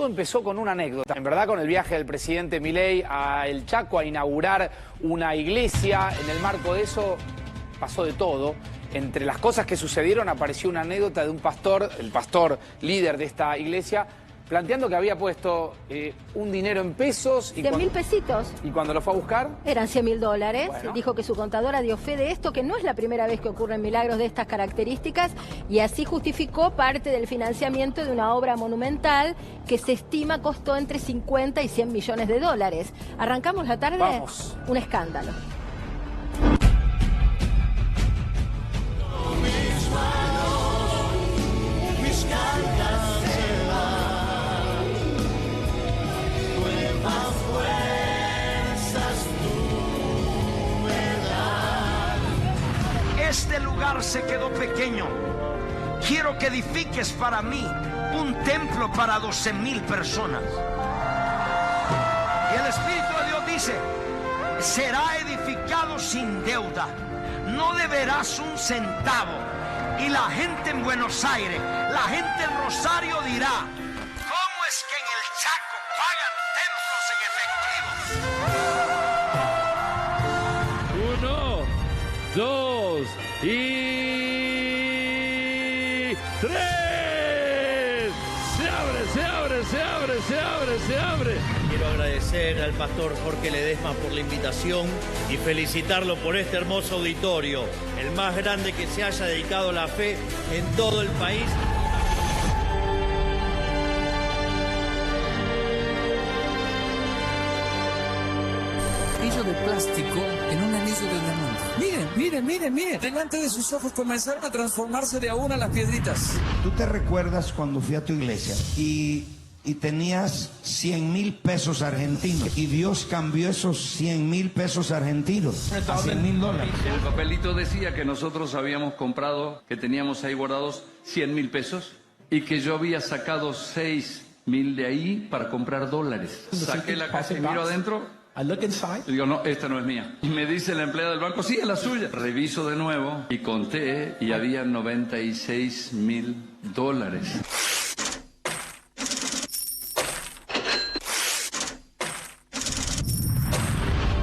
todo empezó con una anécdota, en verdad, con el viaje del presidente Milei a El Chaco a inaugurar una iglesia. En el marco de eso pasó de todo. Entre las cosas que sucedieron apareció una anécdota de un pastor, el pastor líder de esta iglesia, planteando que había puesto un dinero en pesos. Y 100.000 pesitos. ¿Y cuando lo fue a buscar? Eran $100.000. Bueno. Dijo que su contadora dio fe de esto, que no es la primera vez que ocurren milagros de estas características, y así justificó parte del financiamiento de una obra monumental que se estima costó entre 50 y 100 millones de dólares. ¿Arrancamos la tarde? Vamos. Un escándalo. Este lugar se quedó pequeño. Quiero que edifiques para mí un templo para 12,000 personas. Y el Espíritu de Dios dice: será edificado sin deuda. No deberás un centavo. Y la gente en Buenos Aires, la gente en Rosario dirá: ¿cómo es que en el Chaco pagan templos en efectivo? 1, 2 y 3. Se abre, se abre, se abre, se abre, se abre. Quiero agradecer al pastor Jorge Ledesma por la invitación y felicitarlo por este hermoso auditorio, el más grande que se haya dedicado a la fe en todo el país. Anillo de plástico en un anillo de diamante. Miren, miren, miren, miren. Delante de sus ojos comenzaron a transformarse de a una las piedritas. ¿Tú te recuerdas cuando fui a tu iglesia y tenías 100,000 pesos argentinos y Dios cambió esos 100,000 pesos argentinos a $100,000? El papelito decía que nosotros habíamos comprado, que teníamos ahí guardados 100,000 pesos y que yo había sacado 6,000 de ahí para comprar dólares. Saqué la caja y miro adentro. Y digo, no, esta no es mía. Y me dice la empleada del banco: sí, es la suya. Reviso de nuevo y conté y había $96,000.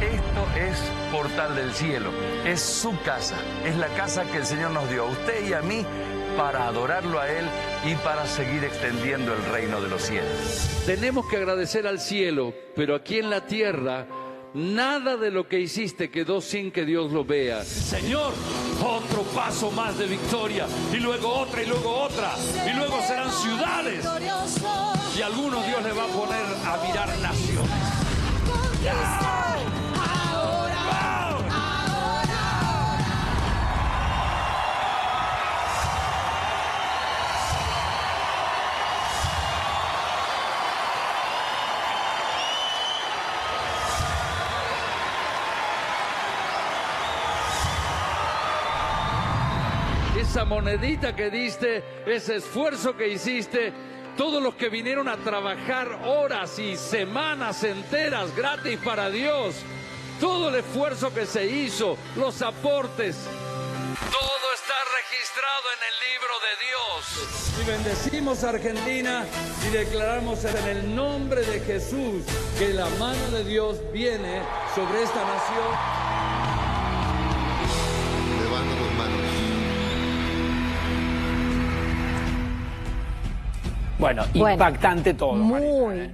Esto es Portal del Cielo, es su casa, es la casa que el Señor nos dio a usted y a mí para adorarlo a Él y para seguir extendiendo el reino de los cielos. Tenemos que agradecer al cielo, pero aquí en la tierra, nada de lo que hiciste quedó sin que Dios lo vea. Señor, otro paso más de victoria, y luego otra, y luego otra, y luego serán ciudades, y a algunos Dios les va a poner a mirar naciones. ¡Ya! Esa monedita que diste, ese esfuerzo que hiciste, todos los que vinieron a trabajar horas y semanas enteras gratis para Dios, todo el esfuerzo que se hizo, los aportes, todo está registrado en el libro de Dios. Y bendecimos a Argentina y declaramos en el nombre de Jesús que la mano de Dios viene sobre esta nación. Levanta tus manos. Bueno, impactante todo. Muy.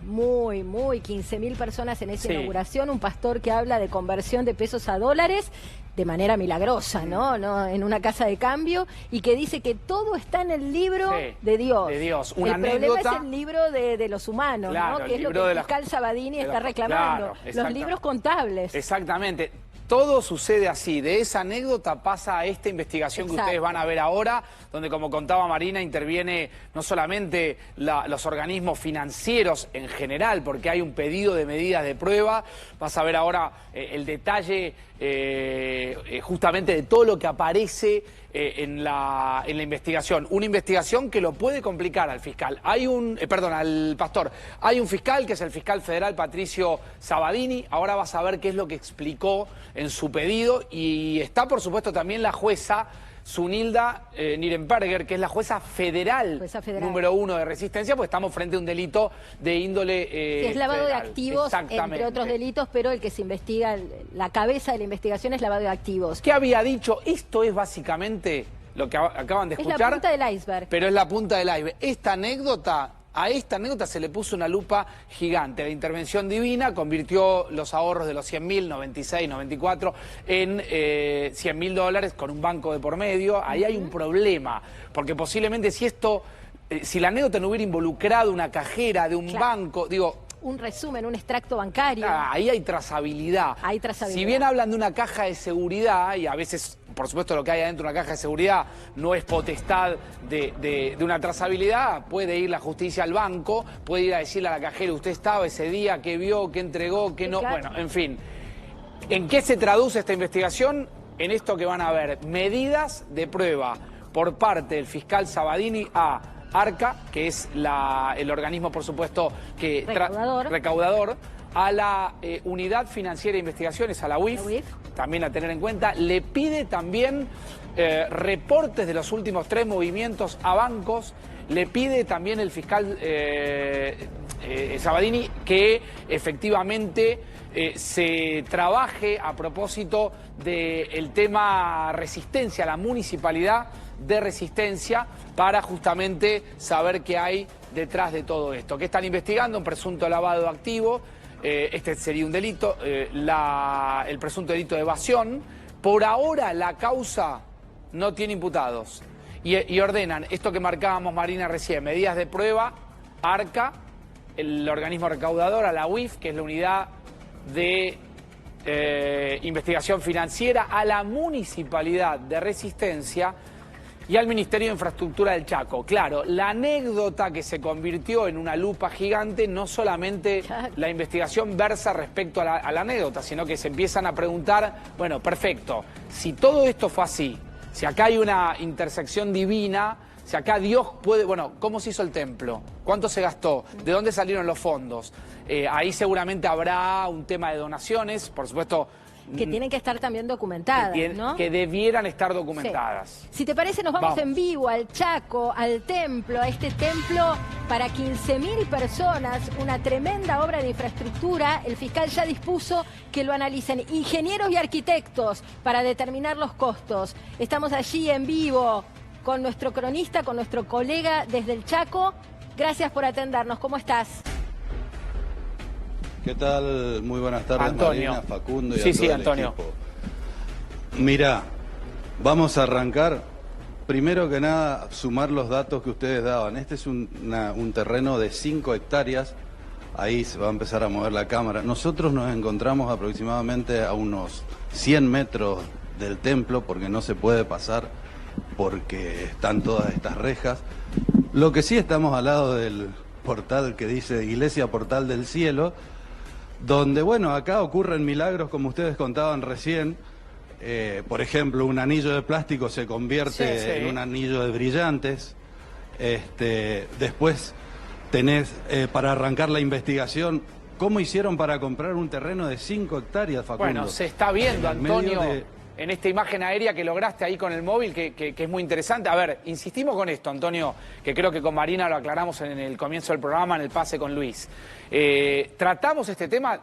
15.000 personas en esa inauguración. Un pastor que habla de conversión de pesos a dólares de manera milagrosa, ¿no? En una casa de cambio, y que dice que todo está en el libro de Dios. De Dios. Una el problema anécdota. es el libro de los humanos, Claro, ¿no? Que es lo que el fiscal Sabadini está reclamando. Los libros contables. Exactamente. Todo sucede así. De esa anécdota pasa a esta investigación que ustedes van a ver ahora, donde, como contaba Marina, interviene no solamente los organismos financieros en general, porque hay un pedido de medidas de prueba. Vas a ver ahora el detalle justamente de todo lo que aparece en la investigación. Una investigación que lo puede complicar al fiscal. Al pastor. Hay un fiscal, que es el fiscal federal Patricio Sabadini. Ahora vas a ver qué es lo que explicó en su pedido. Y está, por supuesto, también la jueza Zunilda Nirenberger, que es la jueza federal, número 1 de Resistencia, pues estamos frente a un delito de índole es lavado federal. de activos, entre otros delitos, pero el que se investiga, la cabeza de la investigación es lavado de activos. ¿Qué había dicho? Esto es básicamente lo que acaban de escuchar. Es la punta del iceberg. Pero es la punta del iceberg. A esta anécdota se le puso una lupa gigante. La intervención divina convirtió los ahorros de los 100.000, 96, 94, en $100.000 con un banco de por medio. Ahí hay un problema, porque posiblemente si la anécdota no hubiera involucrado una cajera de un banco, digo... Un resumen, un extracto bancario. Ahí hay trazabilidad. Hay trazabilidad. Si bien hablan de una caja de seguridad, y a veces, por supuesto, lo que hay adentro de una caja de seguridad no es potestad de una trazabilidad, puede ir la justicia al banco, puede ir a decirle a la cajera, usted estaba ese día, qué vio, qué entregó, qué no... Bueno, en fin. ¿En qué se traduce esta investigación? En esto que van a ver, medidas de prueba por parte del fiscal Sabadini a ARCA, que es el organismo, por supuesto, que recaudador, a la Unidad Financiera de Investigaciones, a la UIF, también a tener en cuenta. Le pide también reportes de los últimos 3 movimientos a bancos. Le pide también el fiscal Sabadini que efectivamente se trabaje a propósito del tema Resistencia, la municipalidad de Resistencia, para justamente saber qué hay detrás de todo esto. ¿Qué están investigando? Un presunto lavado de activo, este sería un delito, el presunto delito de evasión. Por ahora la causa no tiene imputados. Y ordenan esto que marcábamos, Marina, recién, medidas de prueba, ARCA, el organismo recaudador, a la UIF, que es la unidad de investigación financiera, a la municipalidad de Resistencia y al Ministerio de Infraestructura del Chaco. Claro, la anécdota que se convirtió en una lupa gigante, no solamente la investigación versa respecto a la anécdota, sino que se empiezan a preguntar, bueno, perfecto, si todo esto fue así, si acá hay una intersección divina, si acá Dios puede... Bueno, ¿cómo se hizo el templo? ¿Cuánto se gastó? ¿De dónde salieron los fondos? Ahí seguramente habrá un tema de donaciones, por supuesto... Que tienen que estar también documentadas, ¿no? Que debieran estar documentadas. Sí. Si te parece, nos vamos en vivo al Chaco, al templo, a este templo para 15.000 personas, una tremenda obra de infraestructura. El fiscal ya dispuso que lo analicen ingenieros y arquitectos para determinar los costos. Estamos allí en vivo con nuestro cronista, con nuestro colega desde el Chaco. Gracias por atendernos. ¿Cómo estás? ¿Qué tal? Muy buenas tardes, Antonio. Marina, Facundo y a todo el Antonio. equipo. Mirá, vamos a arrancar. Primero que nada, sumar los datos que ustedes daban. Este es un terreno de 5 hectáreas. Ahí se va a empezar a mover la cámara. Nosotros nos encontramos aproximadamente a unos 100 metros del templo, porque no se puede pasar, porque están todas estas rejas. Lo que sí, estamos al lado del portal que dice Iglesia Portal del Cielo, donde, bueno, acá ocurren milagros, como ustedes contaban recién. Por ejemplo, un anillo de plástico se convierte en un anillo de brillantes. Después tenés, para arrancar la investigación, ¿cómo hicieron para comprar un terreno de 5 hectáreas, Facundo? Bueno, se está viendo, Antonio, en esta imagen aérea que lograste ahí con el móvil, que es muy interesante. A ver, insistimos con esto, Antonio, que creo que con Marina lo aclaramos en el comienzo del programa, en el pase con Luis. Tratamos este tema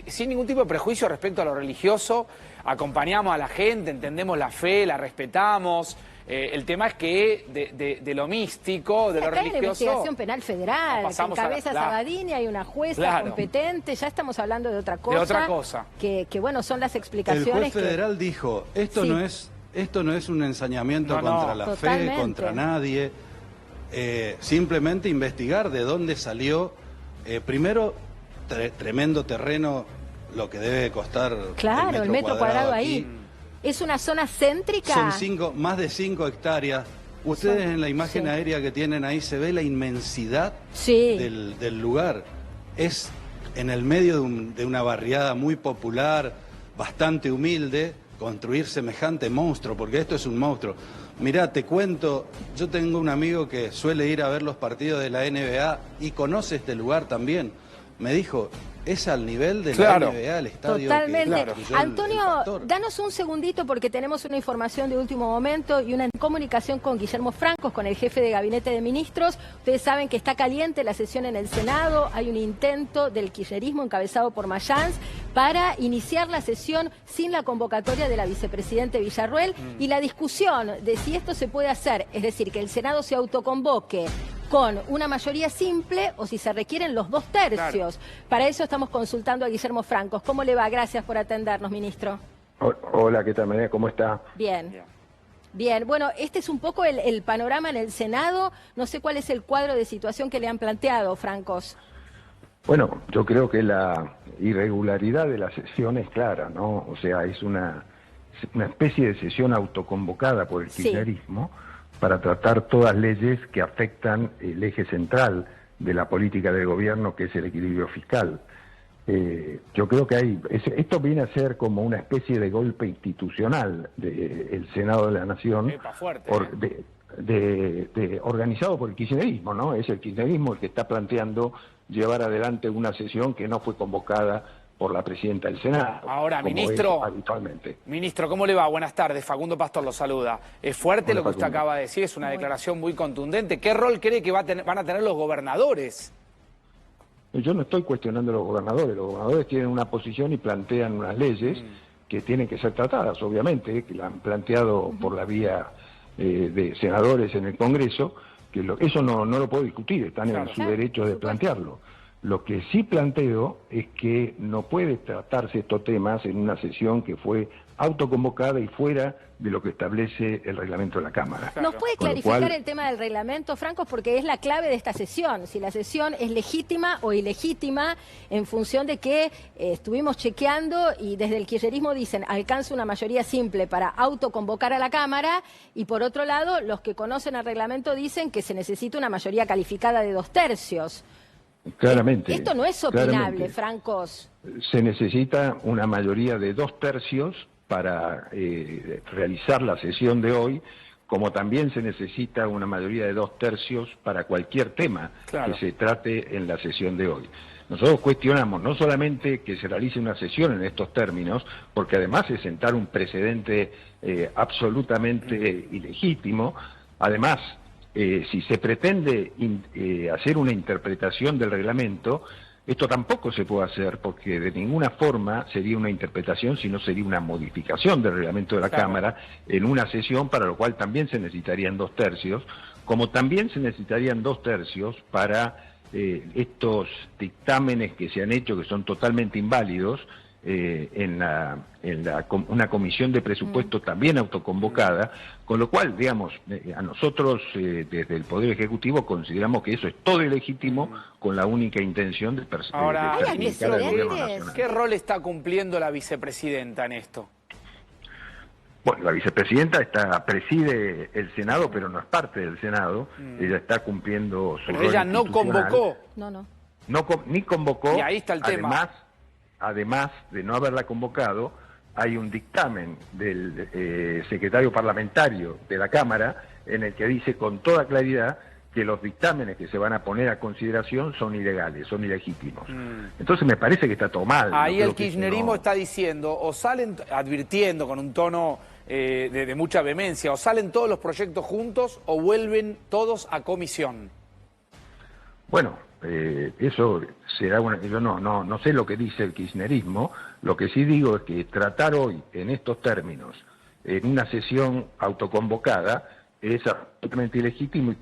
sin ningún tipo de prejuicio respecto a lo religioso, acompañamos a la gente, entendemos la fe, la respetamos. El tema es que de lo místico, de lo religioso... Acá hay una investigación penal federal, que encabeza Sabadini, hay una jueza competente, ya estamos hablando de otra cosa. De otra cosa. Que bueno, son las explicaciones. El juez federal dijo, esto no es un ensañamiento contra la fe, contra nadie. Simplemente investigar de dónde salió. Primero, tremendo terreno, lo que debe costar el metro cuadrado ahí. ¿Es una zona céntrica? Son más de 5 hectáreas. Ustedes en la imagen aérea que tienen ahí se ve la inmensidad del lugar. Es en el medio de una barriada muy popular, bastante humilde, construir semejante monstruo, porque esto es un monstruo. Mirá, te cuento, yo tengo un amigo que suele ir a ver los partidos de la NBA y conoce este lugar también. Me dijo, es al nivel de Claro. la NBA, el estadio. Totalmente. Que construyó Antonio, el Pastor. danos un segundito porque tenemos una información de último momento y una comunicación con Guillermo Francos, con el jefe de Gabinete de Ministros. Ustedes saben que está caliente la sesión en el Senado. Hay un intento del kirchnerismo encabezado por Mayans para iniciar la sesión sin la convocatoria de la vicepresidente Villarruel y la discusión de si esto se puede hacer, es decir, que el Senado se autoconvoque con una mayoría simple o si se requieren los 2/3. Claro. Para eso estamos consultando a Guillermo Francos. ¿Cómo le va? Gracias por atendernos, ministro. Hola, ¿qué tal, María? ¿Cómo está? Bien. Bien, bueno, este es un poco el panorama en el Senado. No sé cuál es el cuadro de situación que le han planteado, Francos. Bueno, yo creo que la irregularidad de la sesión es clara, ¿no? O sea, es una especie de sesión autoconvocada por el kirchnerismo para tratar todas leyes que afectan el eje central de la política del gobierno, que es el equilibrio fiscal. Yo creo que esto viene a ser como una especie de golpe institucional del Senado de la Nación, Fuerte, organizado por el kirchnerismo, ¿no? Es el kirchnerismo el que está planteando llevar adelante una sesión que no fue convocada por la presidenta del Senado. Ahora, como ministro, es habitualmente. Ministro, ¿cómo le va? Buenas tardes. Facundo Pastor lo saluda. Es fuerte Hola, lo que usted Facundo. acaba de decir, es una declaración muy contundente. ¿Qué rol cree que van a tener los gobernadores? Yo no estoy cuestionando a los gobernadores tienen una posición y plantean unas leyes que tienen que ser tratadas, obviamente, que la han planteado por la vía de senadores en el Congreso, que eso no lo puedo discutir, están en su derecho de plantearlo. Lo que sí planteo es que no puede tratarse estos temas en una sesión que fue autoconvocada y fuera de lo que establece el reglamento de la Cámara. ¿Nos puede Con lo clarificar cual- el tema del reglamento, Francos? Porque es la clave de esta sesión. Si la sesión es legítima o ilegítima en función de que estuvimos chequeando y desde el kirchnerismo dicen alcanza una mayoría simple para autoconvocar a la Cámara y por otro lado los que conocen el reglamento dicen que se necesita una mayoría calificada de 2/3. Claramente. Esto no es opinable, claramente. Francos. Se necesita una mayoría de 2/3 para realizar la sesión de hoy, como también se necesita una mayoría de 2/3 para cualquier tema que se trate en la sesión de hoy. Nosotros cuestionamos no solamente que se realice una sesión en estos términos, porque además es sentar un precedente absolutamente ilegítimo. Además, si se pretende hacer una interpretación del reglamento, esto tampoco se puede hacer porque de ninguna forma sería una interpretación, sino sería una modificación del reglamento de la Cámara en una sesión, para lo cual también se necesitarían 2/3, como también se necesitarían 2/3 para estos dictámenes que se han hecho, que son totalmente inválidos, en una comisión de presupuesto también autoconvocada, con lo cual, digamos, a nosotros desde el Poder Ejecutivo consideramos que eso es todo ilegítimo con la única intención de Ahora, perjudicar al Gobierno Nacional. ¿Qué rol está cumpliendo la vicepresidenta en esto? Bueno, la vicepresidenta preside el Senado, pero no es parte del Senado. Ella está cumpliendo su Pero rol ella no institucional. convocó. Ni convocó. Y ahí está el tema. Además de no haberla convocado, hay un dictamen del secretario parlamentario de la Cámara en el que dice con toda claridad que los dictámenes que se van a poner a consideración son ilegales, son ilegítimos. Entonces me parece que está todo mal. Ahí Yo creo el que eso kirchnerismo no- está diciendo, o salen advirtiendo con un tono de mucha vehemencia, o salen todos los proyectos juntos o vuelven todos a comisión. Bueno, eso será yo no sé lo que dice el kirchnerismo. Lo que sí digo es que tratar hoy en estos términos, en una sesión autoconvocada, es absolutamente ilegítimo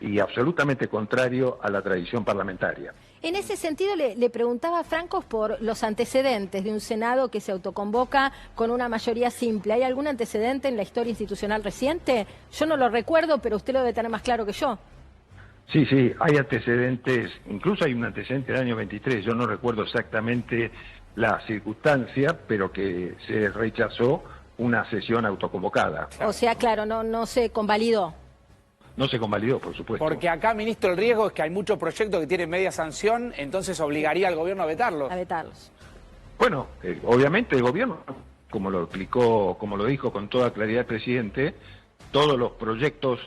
y absolutamente contrario a la tradición parlamentaria. En ese sentido le preguntaba a Francos por los antecedentes de un Senado que se autoconvoca con una mayoría simple. ¿Hay algún antecedente en la historia institucional reciente? Yo no lo recuerdo, pero usted lo debe tener más claro que yo. Sí, hay antecedentes, incluso hay un antecedente del año 23, yo no recuerdo exactamente la circunstancia, pero que se rechazó una sesión autoconvocada. O sea, claro, no se convalidó. No se convalidó, por supuesto. Porque acá, ministro, el riesgo es que hay muchos proyectos que tienen media sanción, entonces obligaría al gobierno a vetarlos. A vetarlos. Bueno, obviamente el gobierno, como lo explicó, como lo dijo con toda claridad el presidente, todos los proyectos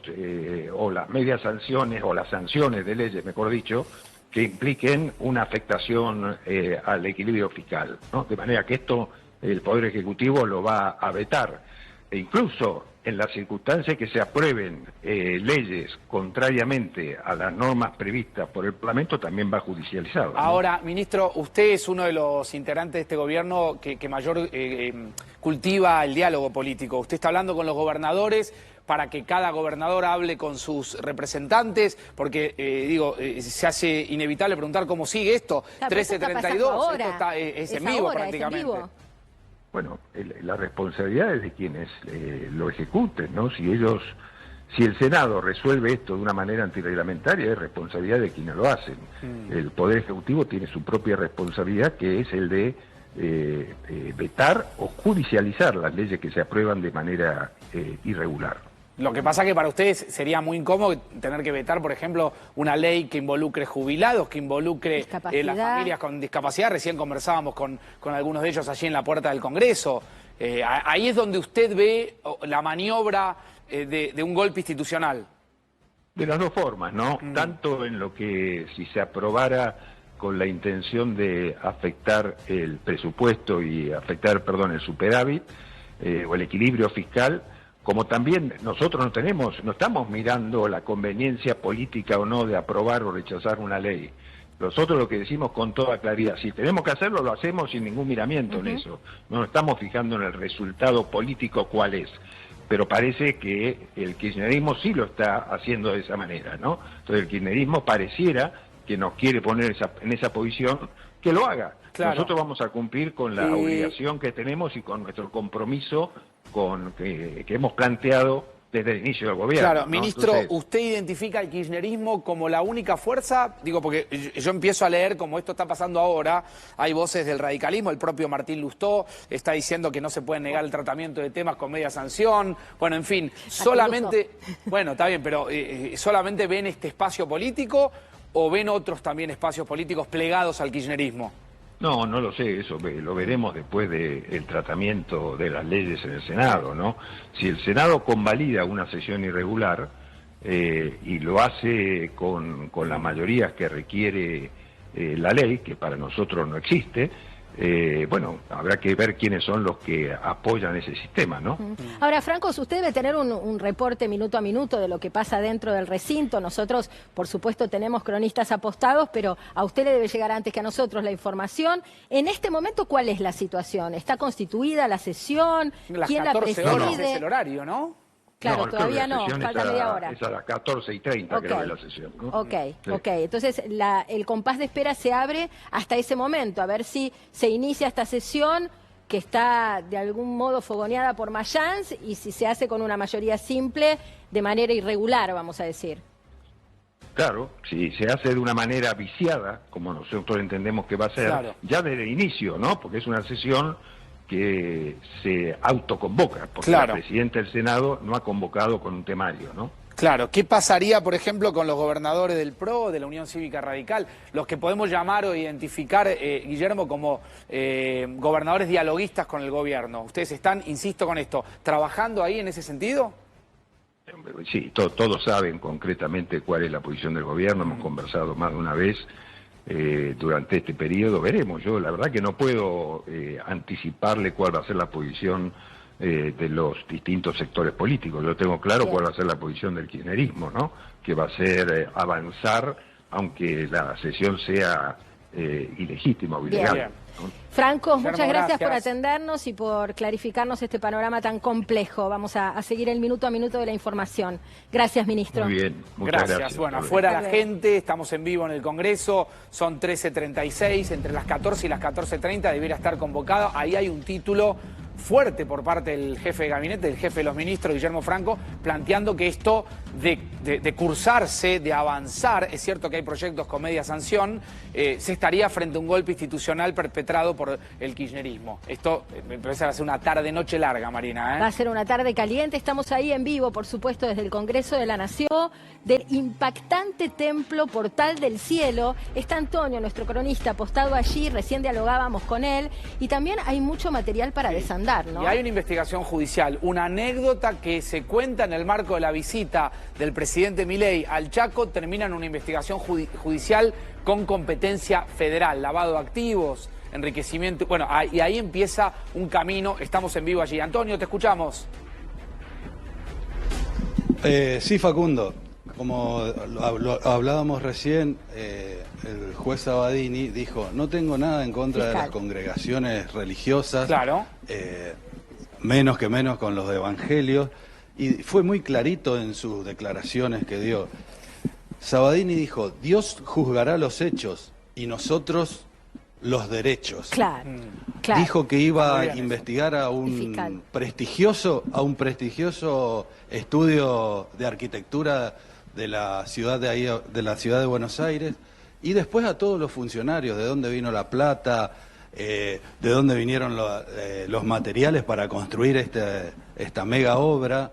o las medias sanciones o las sanciones de leyes, mejor dicho, que impliquen una afectación al equilibrio fiscal, ¿no? De manera que esto el Poder Ejecutivo lo va a vetar. E incluso en las circunstancias que se aprueben leyes contrariamente a las normas previstas por el Parlamento, también va a judicializarlas, ¿no? Ahora, ministro, usted es uno de los integrantes de este gobierno que mayor cultiva el diálogo político. Usted está hablando con los gobernadores para que cada gobernador hable con sus representantes, porque, se hace inevitable preguntar cómo sigue esto. Claro, 13:32, esto es en vivo ahora, prácticamente. es en vivo. Bueno, la responsabilidad es de quienes lo ejecuten, ¿no? Si el Senado resuelve esto de una manera antirreglamentaria, es responsabilidad de quienes lo hacen. El Poder Ejecutivo tiene su propia responsabilidad, que es el de vetar o judicializar las leyes que se aprueban de manera irregular. Lo que pasa es que para ustedes sería muy incómodo tener que vetar, por ejemplo, una ley que involucre jubilados, que involucre las familias con discapacidad. Recién conversábamos con algunos de ellos allí en la puerta del Congreso. Ahí es donde usted ve la maniobra de un golpe institucional. De las dos formas, ¿no? Tanto en lo que si se aprobara con la intención de afectar el presupuesto y afectar, el superávit o el equilibrio fiscal, como también nosotros no estamos mirando la conveniencia política o no de aprobar o rechazar una ley. Nosotros lo que decimos con toda claridad, si tenemos que hacerlo, lo hacemos sin ningún miramiento en eso. No nos estamos fijando en el resultado político cuál es. Pero parece que el kirchnerismo sí lo está haciendo de esa manera, ¿no? Entonces el kirchnerismo pareciera que nos quiere poner en esa posición, que lo haga. Claro. Nosotros vamos a cumplir con la obligación que tenemos y con nuestro compromiso que hemos planteado desde el inicio del gobierno. Claro, ministro, ¿usted identifica al kirchnerismo como la única fuerza? Digo, porque yo empiezo a leer, como esto está pasando ahora, hay voces del radicalismo, el propio Martín Lustó está diciendo que no se puede negar el tratamiento de temas con media sanción, bueno, en fin, solamente, bueno, está bien, pero ¿solamente ven este espacio político o ven otros también espacios políticos plegados al kirchnerismo? No, no lo sé, eso lo veremos después del tratamiento de las leyes en el Senado, ¿no? Si el Senado convalida una sesión irregular y lo hace con la mayoría que requiere la ley, que para nosotros no existe, bueno, habrá que ver quiénes son los que apoyan ese sistema, ¿no? Ahora, Franco, usted debe tener un reporte minuto a minuto de lo que pasa dentro del recinto. Nosotros, por supuesto, tenemos cronistas apostados, pero a usted le debe llegar antes que a nosotros la información. En este momento, ¿cuál es la situación? ¿Está constituida la sesión? ¿Quién la preside? Las 14 horas es el horario, ¿no? Claro, todavía no, falta media hora. Es a las 14:30 creo que es la sesión, ¿no? Ok. Entonces el compás de espera se abre hasta ese momento, a ver si se inicia esta sesión que está de algún modo fogoneada por Mayans y si se hace con una mayoría simple de manera irregular, vamos a decir. Claro, si se hace de una manera viciada, como nosotros entendemos que va a ser, ya desde el inicio, ¿no? Porque es una sesión que se autoconvoca, porque el presidente del Senado no ha convocado con un temario, ¿no? Claro, ¿qué pasaría, por ejemplo, con los gobernadores del PRO, de la Unión Cívica Radical, los que podemos llamar o identificar, Guillermo, como gobernadores dialoguistas con el gobierno? ¿Ustedes están, insisto con esto, trabajando ahí en ese sentido? Sí, todos saben concretamente cuál es la posición del gobierno, hemos conversado más de una vez. Durante este periodo veremos. Yo la verdad que no puedo anticiparle cuál va a ser la posición de los distintos sectores políticos. Yo tengo claro cuál va a ser la posición del kirchnerismo, ¿no? Que va a ser avanzar, aunque la sesión sea ilegítima o ilegal. ¿no? Franco, muchas gracias por atendernos y por clarificarnos este panorama tan complejo. Vamos a seguir el minuto a minuto de la información. Gracias, ministro. Muy bien, muchas gracias. Bueno, afuera la gente, estamos en vivo en el Congreso, son 13:36, entre las 14 y las 14:30 debiera estar convocado. Ahí hay un título fuerte por parte del jefe de gabinete, del jefe de los ministros, Guillermo Franco, planteando que esto de cursarse, de avanzar, es cierto que hay proyectos con media sanción, se estaría frente a un golpe institucional perpetrado por el kirchnerismo. Esto me parece que va a ser una tarde-noche larga, Marina, ¿eh? Va a ser una tarde caliente, estamos ahí en vivo, por supuesto, desde el Congreso de la Nación, del impactante templo Portal del Cielo. Está Antonio, nuestro cronista, apostado allí, recién dialogábamos con él, y también hay mucho material para desandar, ¿no? Y hay una investigación judicial, una anécdota que se cuenta en el marco de la visita del presidente presidente Milei al Chaco termina en una investigación judicial con competencia federal, lavado de activos, enriquecimiento. Bueno, y ahí empieza un camino. Estamos en vivo allí. Antonio, te escuchamos. Sí, Facundo. Como hablábamos recién, el juez Sabadini dijo, no tengo nada en contra de las congregaciones religiosas, claro, menos con los evangelios, y fue muy clarito en sus declaraciones que dio. Sabadini dijo, Dios juzgará los hechos y nosotros los derechos. Claro. Dijo que iba a investigar a un prestigioso estudio de arquitectura de la ciudad de Buenos Aires, y después a todos los funcionarios, de dónde vino la plata, de dónde vinieron los materiales para construir esta mega obra,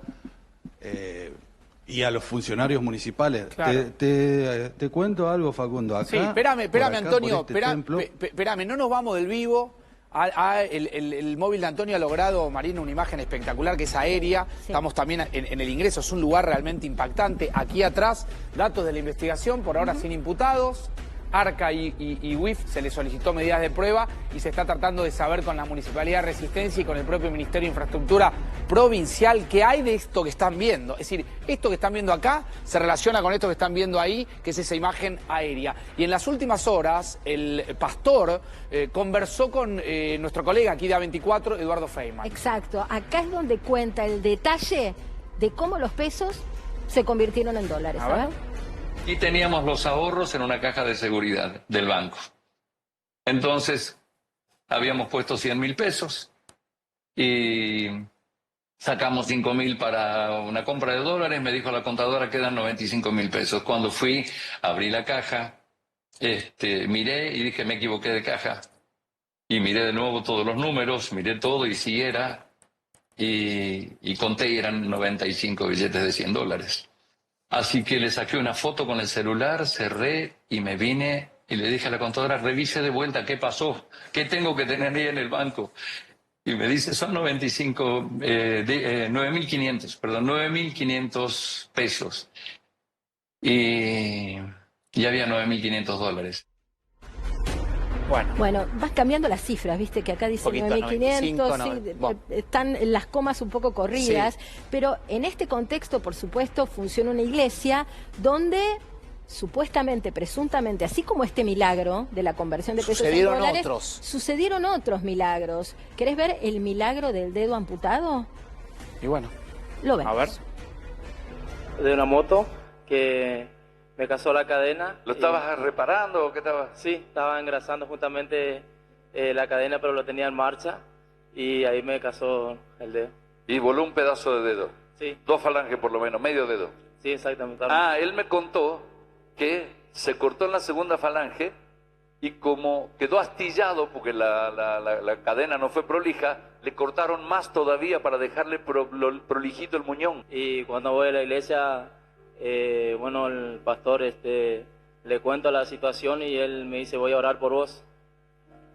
y a los funcionarios municipales. Claro. Te cuento algo, Facundo. Acá, sí, espérame, Antonio, templo... espérame, no nos vamos del vivo. El móvil de Antonio ha logrado, Marina, una imagen espectacular que es aérea. Sí. Estamos también en el ingreso, es un lugar realmente impactante. Aquí atrás, datos de la investigación, por ahora sin imputados. Arca y UIF se le solicitó medidas de prueba y se está tratando de saber con la Municipalidad de Resistencia y con el propio Ministerio de Infraestructura Provincial qué hay de esto que están viendo. Es decir, esto que están viendo acá se relaciona con esto que están viendo ahí, que es esa imagen aérea. Y en las últimas horas, el pastor conversó con nuestro colega aquí de A24, Eduardo Feynman. Exacto. Acá es donde cuenta el detalle de cómo los pesos se convirtieron en dólares. A ver. Y teníamos los ahorros en una caja de seguridad del banco. Entonces, habíamos puesto 100.000 pesos y sacamos 5.000 para una compra de dólares. Me dijo la contadora, quedan 95.000 pesos. Cuando fui, abrí la caja, miré y dije, me equivoqué de caja. Y miré de nuevo todos los números, miré todo y sí era. Y conté y eran 95 billetes de $100. Así que le saqué una foto con el celular, cerré y me vine y le dije a la contadora, revise de vuelta qué pasó, qué tengo que tener ahí en el banco. Y me dice, son 9.500 pesos. Y había 9.500 dólares. Bueno, vas cambiando las cifras, viste que acá dice 9.500, están las comas un poco corridas, sí. Pero en este contexto, por supuesto, funciona una iglesia donde supuestamente, presuntamente, así como este milagro de la conversión de pesos en dólares, sucedieron otros milagros. ¿Querés ver el milagro del dedo amputado? Y bueno, lo vemos. A ver. De una moto que me casó la cadena. ¿Lo estabas reparando o qué estabas? Sí, estaba engrasando justamente la cadena, pero lo tenía en marcha y ahí me casó el dedo. Y voló un pedazo de dedo. Sí. 2 falanges por lo menos, medio dedo. Sí, exactamente. Ah, él me contó que se cortó en la segunda falange y como quedó astillado porque la cadena no fue prolija, le cortaron más todavía para dejarle prolijito el muñón. Y cuando voy a la iglesia... bueno, el pastor le cuento la situación y él me dice, voy a orar por vos.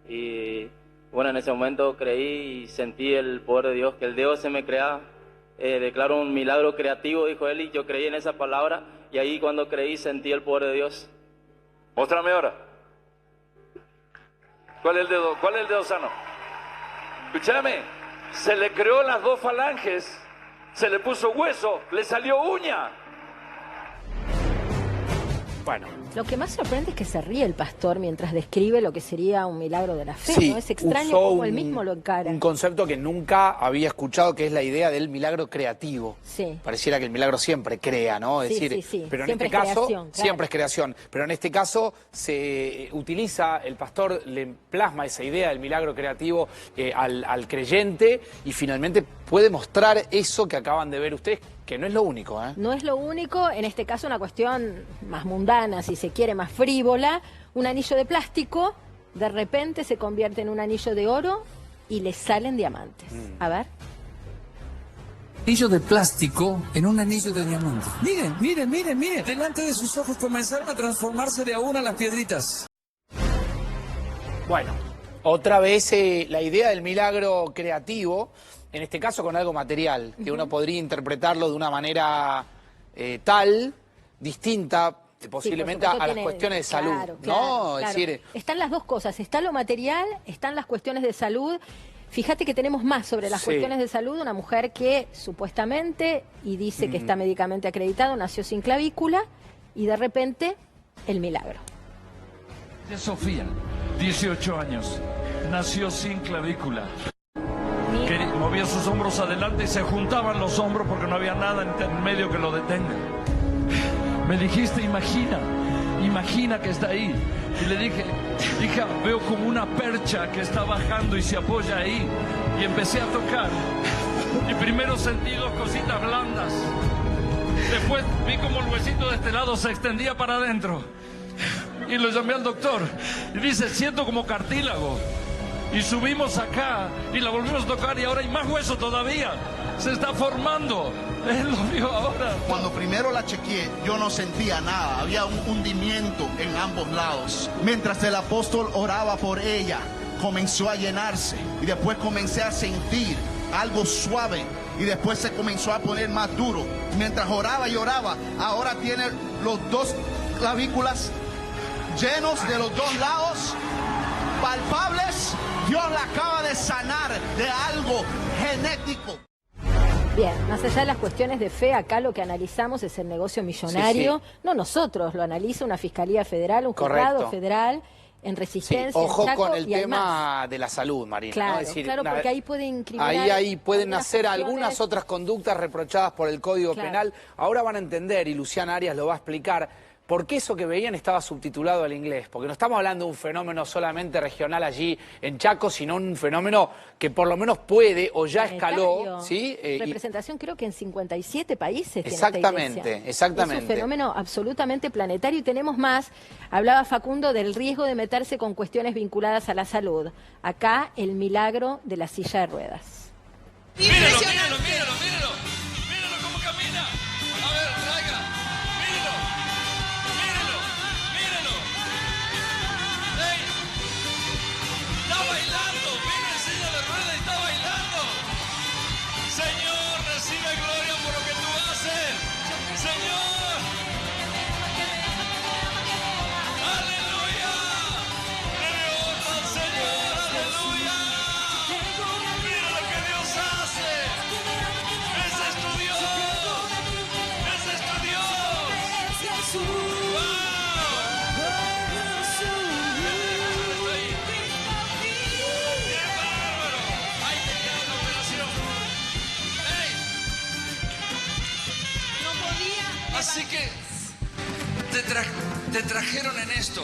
Y bueno, en ese momento creí y sentí el poder de Dios, que el dedo se me crea, declaro un milagro creativo, dijo él, y yo creí en esa palabra, y ahí cuando creí sentí el poder de Dios. Móstrame ahora. ¿Cuál es el dedo sano? Escúchame, se le creó las 2 falanges, se le puso hueso, le salió uña. Bueno. Lo que más sorprende es que se ríe el pastor mientras describe lo que sería un milagro de la fe, sí, ¿no? Es extraño cómo él mismo lo encara. Un concepto que nunca había escuchado, que es la idea del milagro creativo. Sí. Pareciera que el milagro siempre crea, ¿no? Es decir, sí. Pero siempre en este caso, creación, claro. Siempre es creación. Pero en este caso se utiliza, el pastor le plasma esa idea del milagro creativo al creyente y finalmente puede mostrar eso que acaban de ver ustedes, que no es lo único, ¿eh? No es lo único, en este caso una cuestión más mundana, si se quiere, más frívola. Un anillo de plástico, de repente se convierte en un anillo de oro y le salen diamantes. A ver. Anillo de plástico en un anillo de diamante. Miren, miren, miren, miren. Delante de sus ojos comenzaron a transformarse de a una las piedritas. Bueno, otra vez la idea del milagro creativo, en este caso con algo material, que uno podría interpretarlo de una manera distinta posiblemente a las cuestiones de salud, ¿no? Es decir, están las dos cosas, está lo material, están las cuestiones de salud. Fíjate que tenemos más sobre las cuestiones de salud. Una mujer que supuestamente, y dice que está médicamente acreditado, nació sin clavícula y de repente el milagro. Sofía, 18 años, nació sin clavícula. Movía sus hombros adelante y se juntaban los hombros porque no había nada en medio que lo detenga. Me dijiste, imagina que está ahí. Y le dije, hija, veo como una percha que está bajando y se apoya ahí. Y empecé a tocar. Y primero sentí dos cositas blandas. Después vi como el huesito de este lado se extendía para adentro. Y lo llamé al doctor. Y dice, siento como cartílago. Y subimos acá y la volvimos a tocar y ahora hay más hueso todavía. Se está formando. Él lo vio ahora. Cuando primero la chequeé, yo no sentía nada. Había un hundimiento en ambos lados. Mientras el apóstol oraba por ella, comenzó a llenarse. Y después comencé a sentir algo suave. Y después se comenzó a poner más duro. Mientras oraba y oraba, ahora tiene los dos clavículas llenos de los dos lados, palpables. Dios la acaba de sanar de algo genético. Bien, más allá de las cuestiones de fe, acá lo que analizamos es el negocio millonario. No nosotros, lo analiza una Fiscalía Federal, un juzgado federal en Resistencia. Ojo en Chaco, con el tema de la salud, Marina. Claro, ¿no? Es decir, claro, porque ahí pueden incriminar... Ahí pueden nacer algunas otras conductas reprochadas por el Código Penal. Ahora van a entender, y Luciana Arias lo va a explicar, por qué eso que veían estaba subtitulado al inglés. Porque no estamos hablando de un fenómeno solamente regional allí en Chaco, sino un fenómeno que por lo menos puede o ya escaló. ¿Sí? Representación creo que en 57 países. Exactamente. Es un fenómeno absolutamente planetario y tenemos más. Hablaba Facundo del riesgo de meterse con cuestiones vinculadas a la salud. Acá el milagro de la silla de ruedas. Míralo cómo camina. A ver, traiga. Míralo. ¡Ey! Está bailando. Mira en silla de ruedas y está bailando. Señor, recibe gloria por lo que tú haces. Señor. Aleluya. Gloria al Señor. Aleluya. Mira lo que Dios hace. Ese es tu Dios. Ese es tu Dios. ¡Wow! Así que te trajeron en esto.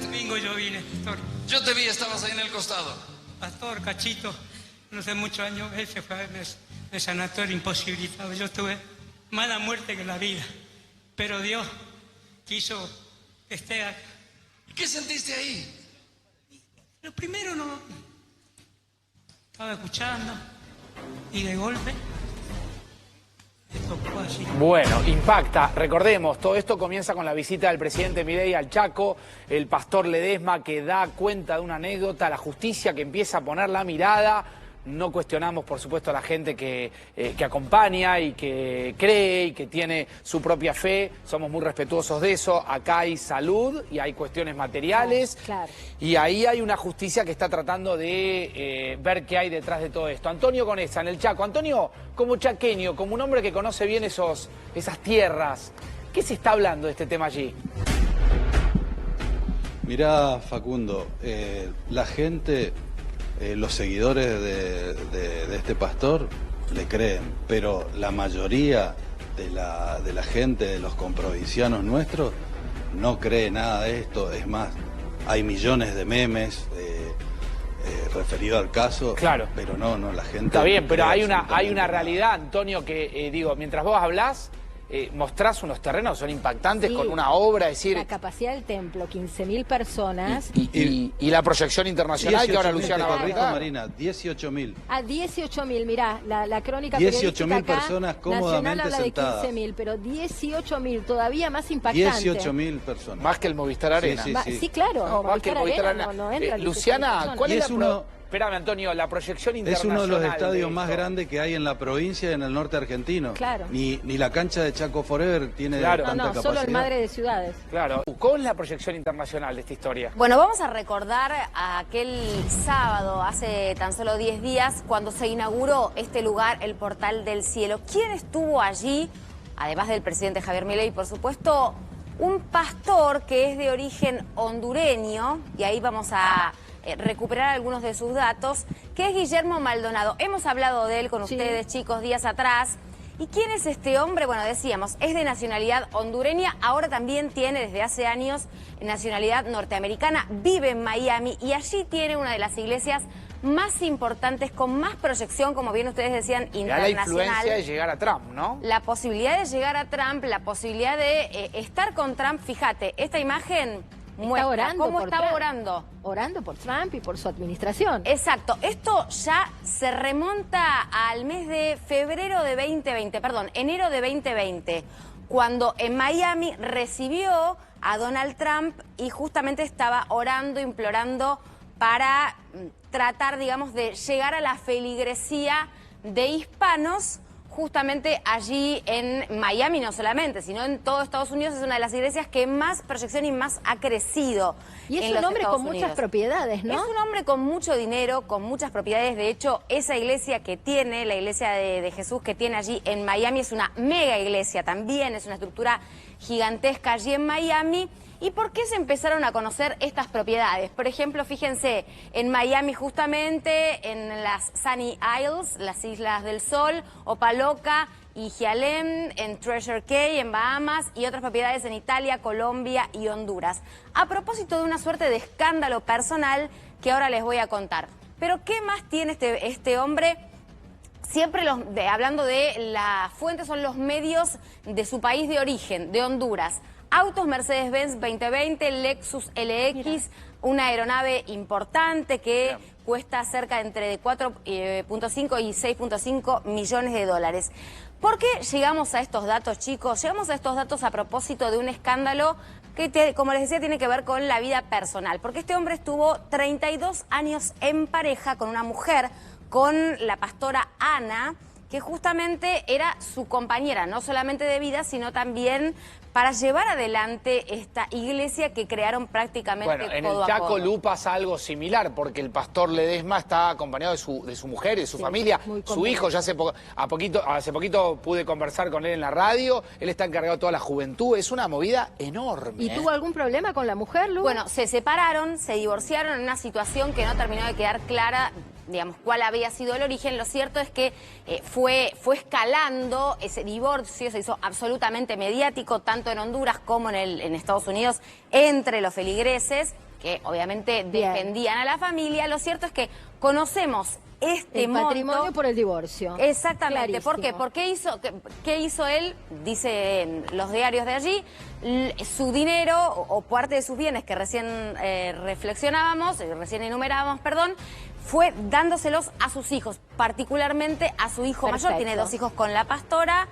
Domingo yo vine, pastor. Yo te vi, estabas ahí en el costado. Pastor, Cachito, no hace muchos años, él se fue de sanatorio imposibilitado. Yo tuve mala muerte que la vida. Pero Dios quiso que esté acá. ¿Qué sentiste ahí? Lo primero no... Estaba escuchando y de golpe... Bueno, impacta. Recordemos, todo esto comienza con la visita del presidente Milei al Chaco, el pastor Ledesma que da cuenta de una anécdota, la justicia que empieza a poner la mirada. No cuestionamos, por supuesto, a la gente que acompaña y que cree y que tiene su propia fe. Somos muy respetuosos de eso. Acá hay salud y hay cuestiones materiales. Claro. Y ahí hay una justicia que está tratando de ver qué hay detrás de todo esto. Antonio Conesa, en el Chaco. Antonio, como chaqueño, como un hombre que conoce bien esas tierras, ¿qué se está hablando de este tema allí? Mirá, Facundo, la gente... los seguidores de este pastor le creen, pero la mayoría de la gente, de los comprovisianos nuestros, no cree nada de esto. Es más, hay millones de memes referidos al caso, claro. Pero no, la gente... Está bien, pero hay una realidad, Antonio, que digo, mientras vos hablás, mostrás unos terrenos, son impactantes, con una obra, es decir... La capacidad del templo, 15.000 personas. Y la proyección internacional que ahora Luciana va a explicar. Marina, 18.000. Ah, 18.000, mirá, la crónica 18.000 personas cómodamente Nacional habla sentadas. De 15.000, pero 18.000, todavía más impactante. 18.000 personas. Más que el Movistar Arena. Sí, Sí, claro. No, más que el Movistar Arena. No entra Luciana, ¿cuál es Espérame, Antonio, la proyección Es internacional... uno de los estadios de más esto. grandes que hay en la provincia y en el norte argentino. Claro. Ni la cancha de Chaco Forever tiene tanta capacidad. Solo el Madre de Ciudades. Claro. ¿Cuál es la proyección internacional de esta historia? Bueno, vamos a recordar a aquel sábado, hace tan solo 10 días, cuando se inauguró este lugar, el Portal del Cielo. ¿Quién estuvo allí? Además del presidente Javier Milei, por supuesto, un pastor que es de origen hondureño, y ahí vamos a recuperar algunos de sus datos, que es Guillermo Maldonado. Hemos hablado de él con ustedes, chicos, días atrás. ¿Y quién es este hombre? Bueno, decíamos, es de nacionalidad hondureña, ahora también tiene desde hace años nacionalidad norteamericana, vive en Miami y allí tiene una de las iglesias más importantes, con más proyección, como bien ustedes decían, internacional. La influencia de llegar a Trump, ¿no? La posibilidad de llegar a Trump, la posibilidad de estar con Trump. Fíjate, esta imagen muestra cómo estaba orando. Orando por Trump y por su administración. Exacto. Esto ya se remonta al mes de enero de 2020, cuando en Miami recibió a Donald Trump y justamente estaba orando, implorando para tratar, digamos, de llegar a la feligresía de hispanos, justamente allí en Miami, no solamente, sino en todo Estados Unidos. Es una de las iglesias que más proyección y más ha crecido. Y es en un los hombre Estados con Unidos. muchas propiedades, ¿no? Es un hombre con mucho dinero, con muchas propiedades. De hecho, esa iglesia que tiene, la iglesia de Jesús que tiene allí en Miami, es una mega iglesia también, es una estructura gigantesca allí en Miami. ¿Y por qué se empezaron a conocer estas propiedades? Por ejemplo, fíjense, en Miami justamente, en las Sunny Isles, las Islas del Sol, Opaloca y Hialem, en Treasure Cay, en Bahamas, y otras propiedades en Italia, Colombia y Honduras. A propósito de una suerte de escándalo personal que ahora les voy a contar. Pero ¿qué más tiene este hombre? Siempre hablando de la fuente, son los medios de su país de origen, de Honduras. Autos Mercedes-Benz 2020, Lexus LX, una aeronave importante que cuesta cerca de entre 4.5 y 6.5 millones de dólares. ¿Por qué llegamos a estos datos, chicos? Llegamos a estos datos a propósito de un escándalo que, como les decía, tiene que ver con la vida personal. Porque este hombre estuvo 32 años en pareja con una mujer, con la pastora Ana, que justamente era su compañera, no solamente de vida, sino también para llevar adelante esta iglesia que crearon prácamente Bueno, en codo el a Chaco codo. Lu pasa algo similar, porque el pastor Ledesma está acompañado de su mujer, de su familia, su hijo. Ya hace poquito pude conversar con él en la radio, él está encargado de toda la juventud, es una movida enorme. ¿Y tuvo algún problema con la mujer, Lu? Bueno, se separaron, se divorciaron en una situación que no terminó de quedar clara, digamos, cuál había sido el origen. Lo cierto es que fue escalando ese divorcio, se hizo absolutamente mediático, tanto en Honduras como en Estados Unidos, entre los feligreses, que obviamente defendían a la familia. Lo cierto es que conocemos este el patrimonio por el divorcio. Exactamente. ¿Por qué? Clarísimo. ¿Qué hizo él? Dicen los diarios de allí, su dinero o parte de sus bienes que recién recién enumerábamos, fue dándoselos a sus hijos, particularmente a su hijo mayor. Tiene 2 hijos con la pastora.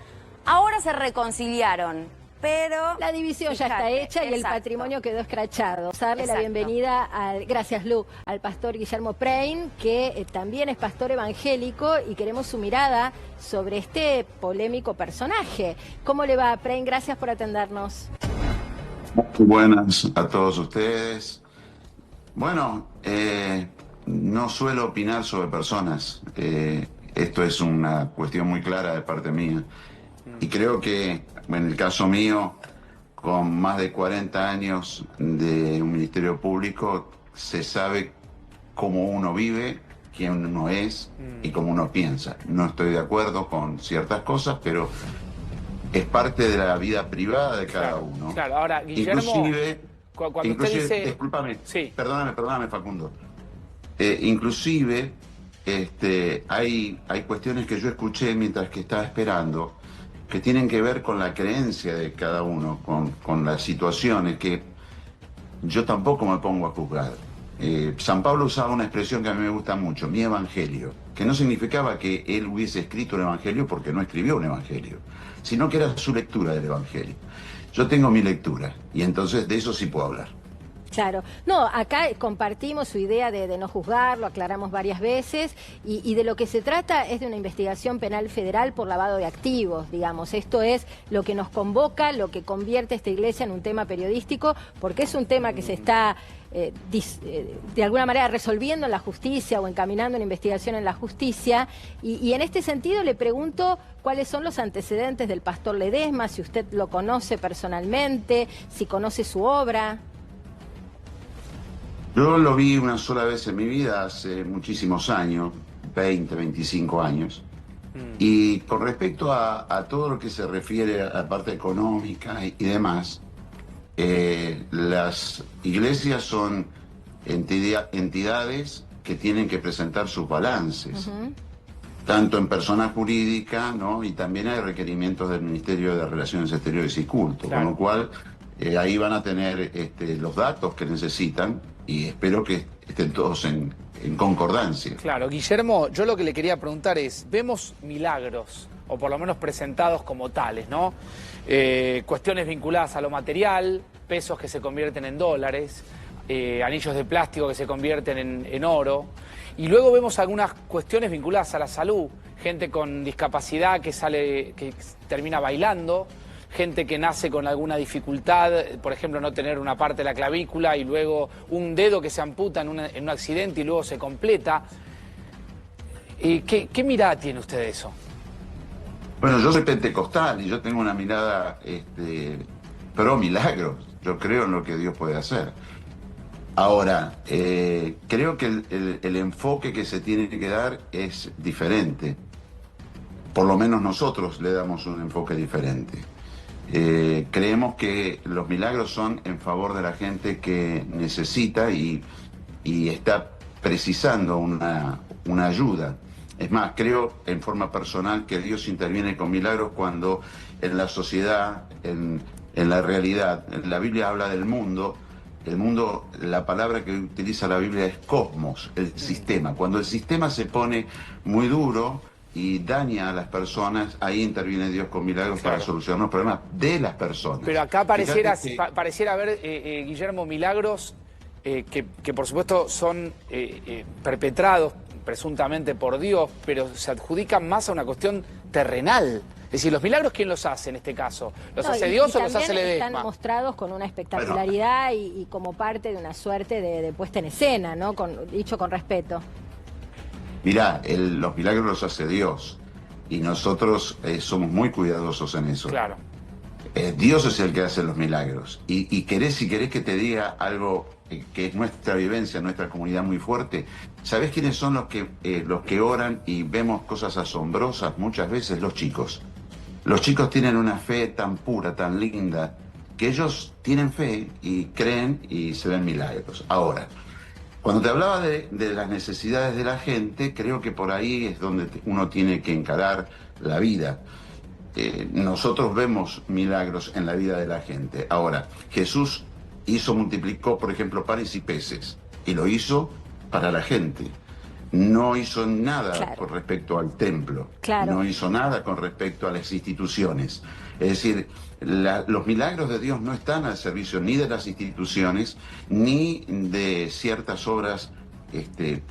Ahora se reconciliaron, pero la división ya está hecha y el patrimonio quedó escrachado. Darle la bienvenida gracias Lu, al pastor Guillermo Prein, que también es pastor evangélico, y queremos su mirada sobre este polémico personaje. ¿Cómo le va, Prein? Gracias por atendernos. Buenas a todos ustedes. Bueno, no suelo opinar sobre personas. Esto es una cuestión muy clara de parte mía. Y creo que, en el caso mío, con más de 40 años de un ministerio público, se sabe cómo uno vive, quién uno es y cómo uno piensa. No estoy de acuerdo con ciertas cosas, pero es parte de la vida privada de cada uno. Claro, ahora, Guillermo, cuando usted dice... Discúlpame, perdóname, Facundo. Inclusive, hay cuestiones que yo escuché mientras que estaba esperando, que tienen que ver con la creencia de cada uno, con las situaciones que yo tampoco me pongo a juzgar. San Pablo usaba una expresión que a mí me gusta mucho, mi evangelio, que no significaba que él hubiese escrito un evangelio porque no escribió un evangelio, sino que era su lectura del evangelio. Yo tengo mi lectura y entonces de eso sí puedo hablar. Claro. No, acá compartimos su idea de no juzgar, lo aclaramos varias veces, y de lo que se trata es de una investigación penal federal por lavado de activos, digamos. Esto es lo que nos convoca, lo que convierte esta iglesia en un tema periodístico, porque es un tema que se está de alguna manera resolviendo en la justicia o encaminando una investigación en la justicia, y en este sentido le pregunto cuáles son los antecedentes del pastor Ledesma, si usted lo conoce personalmente, si conoce su obra. Yo lo vi una sola vez en mi vida hace muchísimos años, 20, 25 años. Y con respecto a todo lo que se refiere a la parte económica y demás, las iglesias son entidades que tienen que presentar sus balances, tanto en persona jurídica, ¿no? Y también hay requerimientos del Ministerio de Relaciones Exteriores y Culto, con lo cual ahí van a tener los datos que necesitan y espero que estén todos en concordancia. Claro, Guillermo, yo lo que le quería preguntar es, vemos milagros, o por lo menos presentados como tales, ¿no? Cuestiones vinculadas a lo material, pesos que se convierten en dólares, anillos de plástico que se convierten en oro, y luego vemos algunas cuestiones vinculadas a la salud, gente con discapacidad que termina bailando, gente que nace con alguna dificultad, por ejemplo, no tener una parte de la clavícula y luego un dedo que se amputa en un accidente y luego se completa. ¿Qué mirada tiene usted de eso? Bueno, yo soy pentecostal y yo tengo una mirada pro milagros. Yo creo en lo que Dios puede hacer. Ahora, creo que el enfoque que se tiene que dar es diferente. Por lo menos nosotros le damos un enfoque diferente. Creemos que los milagros son en favor de la gente que necesita y está precisando una ayuda. Es más, creo en forma personal que Dios interviene con milagros cuando en la sociedad, en la realidad, la Biblia habla del mundo. El mundo, la palabra que utiliza la Biblia es cosmos, el sistema. Cuando el sistema se pone muy duro y daña a las personas, ahí interviene Dios con milagros para solucionar los problemas de las personas. Pero acá pareciera haber, Guillermo, milagros que por supuesto son perpetrados presuntamente por Dios, pero se adjudican más a una cuestión terrenal. Es decir, ¿los milagros quién los hace en este caso? ¿Los hace Dios o los hace Ledesma? Están mostrados con una espectacularidad y como parte de una suerte de puesta en escena, ¿no? Dicho con respeto. Mirá, los milagros los hace Dios y nosotros somos muy cuidadosos en eso. Claro. Dios es el que hace los milagros. Y si querés que te diga algo que es nuestra vivencia, nuestra comunidad muy fuerte, ¿sabés quiénes son los que oran y vemos cosas asombrosas muchas veces? Los chicos. Los chicos tienen una fe tan pura, tan linda, que ellos tienen fe y creen y se ven milagros. Ahora, cuando te hablaba de las necesidades de la gente, creo que por ahí es donde uno tiene que encarar la vida. Nosotros vemos milagros en la vida de la gente. Ahora, Jesús multiplicó, por ejemplo, panes y peces, y lo hizo para la gente. No hizo nada con respecto al templo, no hizo nada con respecto a las instituciones. Es decir, los milagros de Dios no están al servicio ni de las instituciones, ni de ciertas obras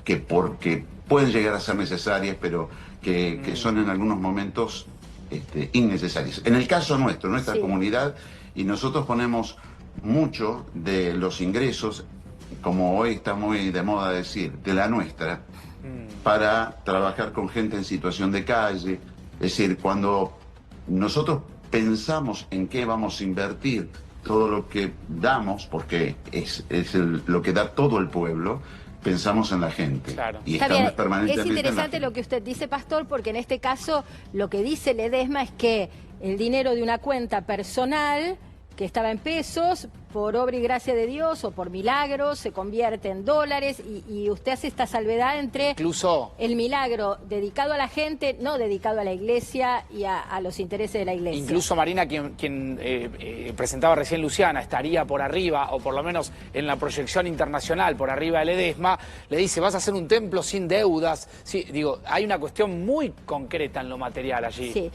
que pueden llegar a ser necesarias, pero que son en algunos momentos innecesarias. En el caso nuestro, nuestra comunidad, y nosotros ponemos mucho de los ingresos, como hoy está muy de moda decir, de la nuestra, para trabajar con gente en situación de calle. Es decir, cuando nosotros pensamos en qué vamos a invertir todo lo que damos, porque es lo que da todo el pueblo, pensamos en la gente. Claro. Y Está estamos bien. permanentemente Es interesante lo que usted dice, pastor, porque en este caso lo que dice Ledesma es que el dinero de una cuenta personal que estaba en pesos, por obra y gracia de Dios o por milagros, se convierte en dólares, y usted hace esta salvedad entre incluso el milagro dedicado a la gente, no dedicado a la iglesia y a los intereses de la iglesia. Incluso Marina, quien presentaba recién Luciana, estaría por arriba, o por lo menos en la proyección internacional, por arriba de Ledesma, le dice, vas a hacer un templo sin deudas. Sí, digo, hay una cuestión muy concreta en lo material allí. Sí.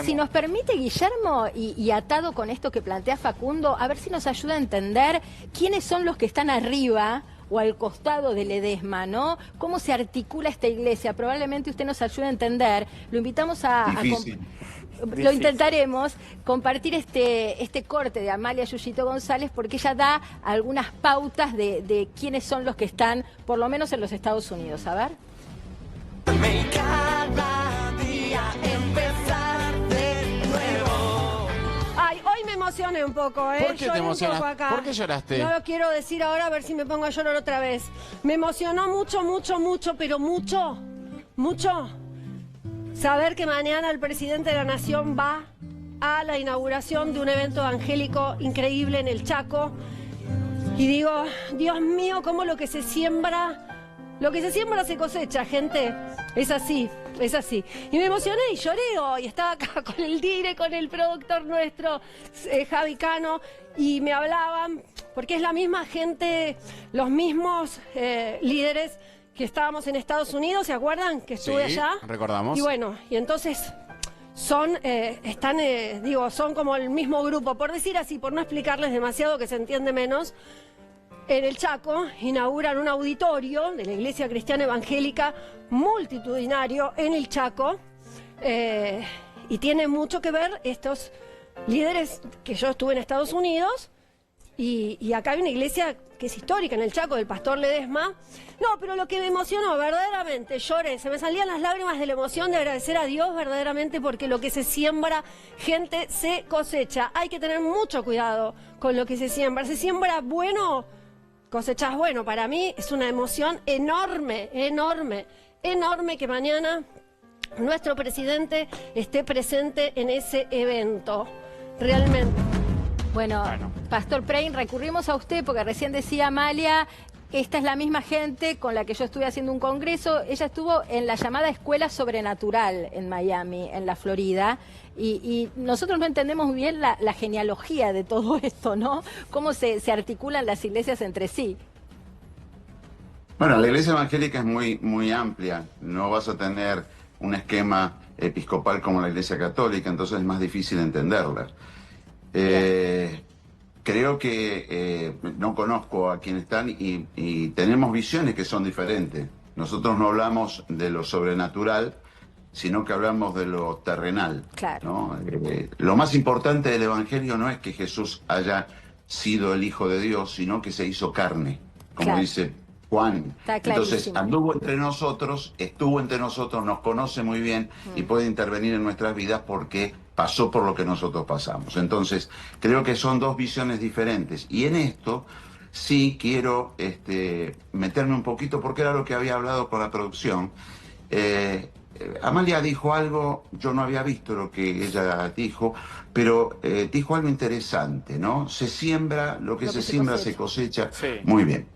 Si nos permite, Guillermo, y atado con esto que plantea Facundo, a ver si nos ayuda ayuda a entender quiénes son los que están arriba o al costado de Ledesma, ¿no? ¿Cómo se articula esta iglesia? Probablemente usted nos ayude a entender. Lo invitamos lo intentaremos compartir este corte de Amalia Yuyito González, porque ella da algunas pautas de quiénes son los que están, por lo menos en los Estados Unidos. A ver. Cada día empezar de nuevo. Ay, hoy me emocioné un poco, ¿eh? ¿Por qué te emocionaste? ¿Por qué lloraste? No lo quiero decir ahora, a ver si me pongo a llorar otra vez. Me emocionó mucho, pero mucho saber que mañana el presidente de la Nación va a la inauguración de un evento evangélico increíble en el Chaco. Y digo, Dios mío, cómo lo que se siembra se cosecha, gente. Es así, es así. Y me emocioné y lloré hoy. Estaba acá con el Dire, con el productor nuestro, Javi Cano, y me hablaban, porque es la misma gente, los mismos líderes que estábamos en Estados Unidos, ¿se acuerdan? Que estuve allá. Recordamos. Y bueno, y entonces son como el mismo grupo, por decir así, por no explicarles demasiado que se entiende menos. En el Chaco inauguran un auditorio de la Iglesia Cristiana Evangélica multitudinario en el Chaco, y tiene mucho que ver estos líderes que yo estuve en Estados Unidos, y acá hay una iglesia que es histórica en el Chaco, del pastor Ledesma. No, pero lo que me emocionó, verdaderamente, lloré, se me salían las lágrimas de la emoción de agradecer a Dios verdaderamente, porque lo que se siembra, gente, se cosecha. Hay que tener mucho cuidado con lo que se siembra. Se siembra bueno, cosechas bueno. Para mí es una emoción enorme que mañana nuestro presidente esté presente en ese evento, realmente. Bueno, Pastor Prein, recurrimos a usted porque recién decía Amalia, esta es la misma gente con la que yo estuve haciendo un congreso. Ella estuvo en la llamada Escuela Sobrenatural en Miami, en la Florida, y nosotros no entendemos muy bien la genealogía de todo esto, ¿no? Cómo se articulan las iglesias entre sí. Bueno, la iglesia evangélica es muy amplia. No vas a tener un esquema episcopal como la iglesia católica, entonces es más difícil entenderla. Creo que no conozco a quienes están y tenemos visiones que son diferentes. Nosotros no hablamos de lo sobrenatural, sino que hablamos de lo terrenal. Claro. ¿No? Lo más importante del Evangelio no es que Jesús haya sido el Hijo de Dios, sino que se hizo carne, como dice Juan. Entonces anduvo entre nosotros, estuvo entre nosotros, nos conoce muy bien y puede intervenir en nuestras vidas porque pasó por lo que nosotros pasamos. Entonces creo que son dos visiones diferentes, y en esto sí quiero meterme un poquito, porque era lo que había hablado con la producción. Amalia dijo algo, yo no había visto lo que ella dijo, pero dijo algo interesante, ¿no? Se siembra, lo que se siembra se cosecha. Sí. Muy bien.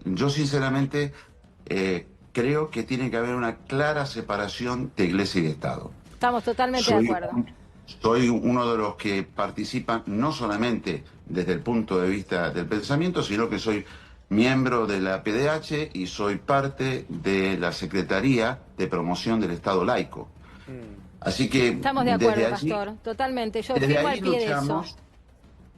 Yo sinceramente creo que tiene que haber una clara separación de iglesia y de Estado. Estamos totalmente de acuerdo. Soy uno de los que participan no solamente desde el punto de vista del pensamiento, sino que soy miembro de la PDH y soy parte de la Secretaría de Promoción del Estado Laico. Así que estamos de acuerdo, Pastor, totalmente. Yo firmo al pie de eso.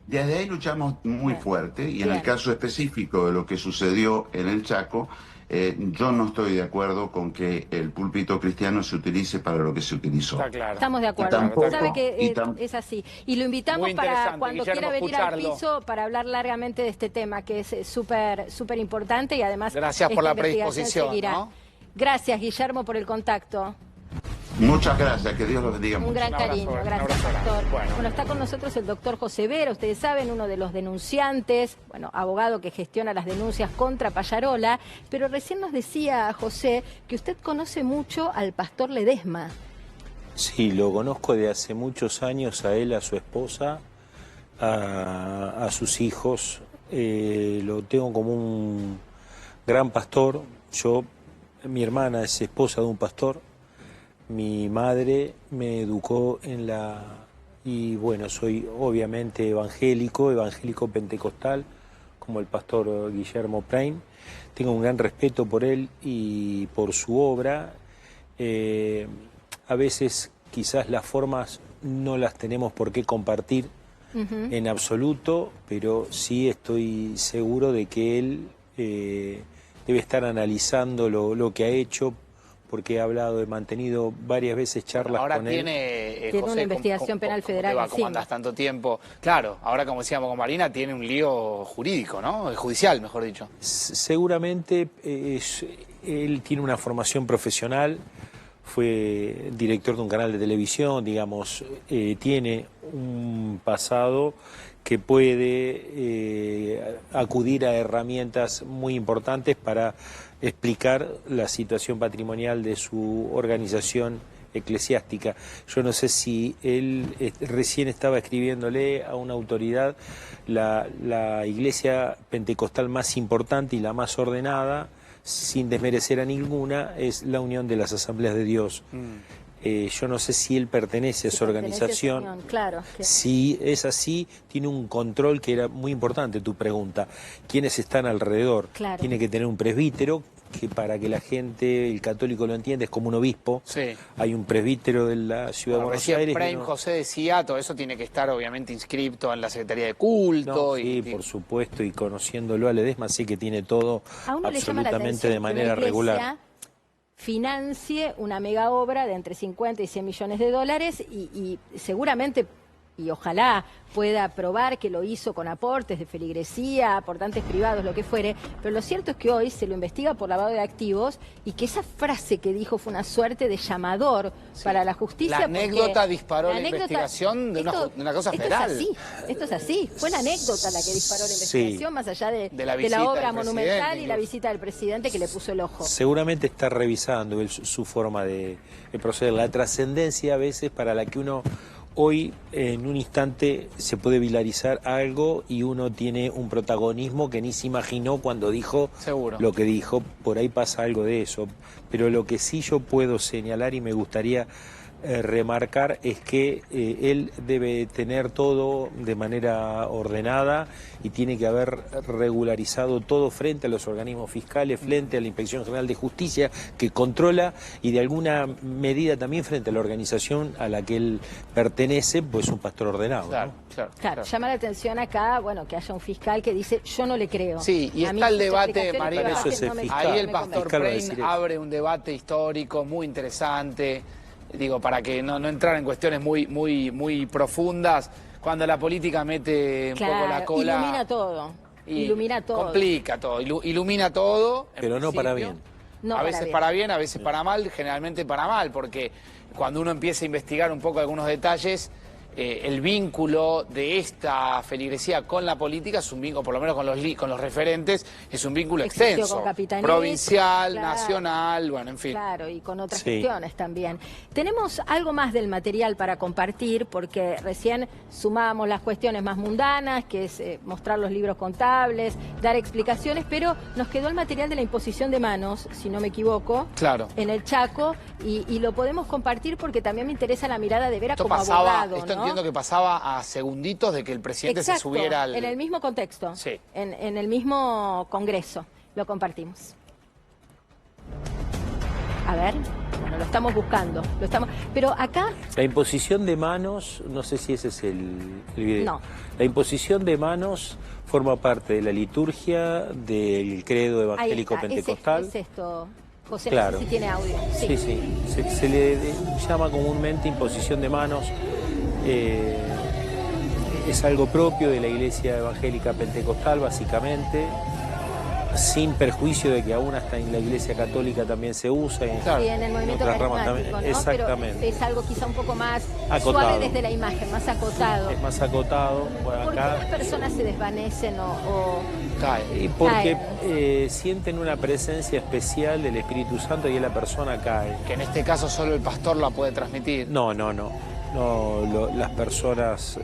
Desde ahí luchamos muy fuerte, y en el caso específico de lo que sucedió en el Chaco, yo no estoy de acuerdo con que el púlpito cristiano se utilice para lo que se utilizó. Está claro. Estamos de acuerdo. Sabe que es así. Y lo invitamos para cuando quiera venir al piso para hablar largamente de este tema, que es súper importante, y además gracias por la predisposición, ¿no? Gracias, Guillermo, por el contacto. Muchas gracias, que Dios los bendiga mucho. Un gran cariño, gracias, Pastor. Bueno, está con nosotros el doctor José Vera, ustedes saben, uno de los denunciantes, abogado que gestiona las denuncias contra Pallarola, pero recién nos decía, José, que usted conoce mucho al pastor Ledesma. Sí, lo conozco de hace muchos años, a él, a su esposa, a sus hijos. Lo tengo como un gran pastor. Mi hermana es esposa de un pastor. Mi madre me educó y bueno, soy obviamente evangélico pentecostal, como el pastor Guillermo Prein. Tengo un gran respeto por él y por su obra. A veces quizás las formas no las tenemos por qué compartir, en absoluto, pero sí estoy seguro de que él debe estar analizando lo que ha hecho, porque ha hablado, he mantenido varias veces charlas con él. Tiene José, una investigación penal federal. ¿Cómo andás tanto tiempo? Claro, ahora como decíamos con Marina, tiene un lío jurídico, ¿no? Judicial, mejor dicho. Seguramente él tiene una formación profesional, fue director de un canal de televisión, digamos, tiene un pasado que puede acudir a herramientas muy importantes para explicar la situación patrimonial de su organización eclesiástica. Yo no sé si él recién estaba escribiéndole a una autoridad, la iglesia pentecostal más importante y la más ordenada, sin desmerecer a ninguna, es la Unión de las Asambleas de Dios. Yo no sé si él pertenece a esa organización. Claro, si es así, tiene un control que era muy importante, tu pregunta. ¿Quiénes están alrededor? Claro. Tiene que tener un presbítero, que para que la gente, el católico lo entienda, es como un obispo. Sí. Hay un presbítero de la ciudad de Buenos Aires. Prem, José decía, todo eso tiene que estar obviamente inscripto en la Secretaría de Culto. Sí, por supuesto, y conociéndolo a Ledesma, sé que tiene todo absolutamente de manera regular. Financie una mega obra de entre 50 y 100 millones de dólares y seguramente, y ojalá pueda probar que lo hizo con aportes de feligresía, aportantes privados, lo que fuere, pero lo cierto es que hoy se lo investiga por lavado de activos y que esa frase que dijo fue una suerte de llamador para la justicia. La anécdota disparó la investigación de una cosa federal. Esto es así, fue la anécdota la que disparó la investigación, más allá de la obra monumental y la visita del presidente que le puso el ojo. Seguramente está revisando él su forma de proceder, la trascendencia a veces para la que uno hoy en un instante se puede viralizar algo y uno tiene un protagonismo que ni se imaginó cuando dijo lo que dijo. Por ahí pasa algo de eso. Pero lo que sí yo puedo señalar y me gustaría remarcar es que él debe tener todo de manera ordenada y tiene que haber regularizado todo frente a los organismos fiscales, frente a la Inspección General de Justicia, que controla, y de alguna medida también frente a la organización a la que él pertenece, pues un pastor ordenado. Claro, llama la atención acá, bueno, que haya un fiscal que dice, yo no le creo. Sí, y está el debate, Marina, ahí el pastor Prein abre un debate histórico muy interesante. Digo, para que no entrar en cuestiones muy profundas, cuando la política mete un poco la cola... Ilumina todo. Complica todo, ilumina todo. Pero no para bien. A veces para bien, a veces para mal, generalmente para mal, porque cuando uno empieza a investigar un poco algunos detalles, el vínculo de esta feligresía con la política es un vínculo, por lo menos con los referentes, es un vínculo extenso, provincial, nacional, bueno, en fin. Claro, y con otras gestiones también. Tenemos algo más del material para compartir, porque recién sumábamos las cuestiones más mundanas, que es mostrar los libros contables, dar explicaciones, pero nos quedó el material de la imposición de manos, si no me equivoco, en el Chaco, y lo podemos compartir porque también me interesa la mirada de Vera como abogado, ¿no? Entiendo que pasaba a segunditos de que el presidente se subiera al... en el mismo contexto, en el mismo congreso. Lo compartimos. A ver, bueno, lo estamos buscando. Pero acá... La imposición de manos, no sé si ese es el video. No. La imposición de manos forma parte de la liturgia del credo evangélico pentecostal. Es esto... José, claro. No sé si tiene audio. Sí. Se le llama comúnmente imposición de manos. Es algo propio de la Iglesia Evangélica Pentecostal, básicamente, sin perjuicio de que aún hasta en la Iglesia Católica también se usa. Y en el movimiento carismático, ¿no? Exactamente. Pero es algo quizá un poco más acotado. Suave desde la imagen, más acotado. Es más acotado. ¿Por qué las personas se desvanecen o caen? Porque sienten una presencia especial del Espíritu Santo y la persona cae. Que en este caso solo el pastor la puede transmitir. No, las personas,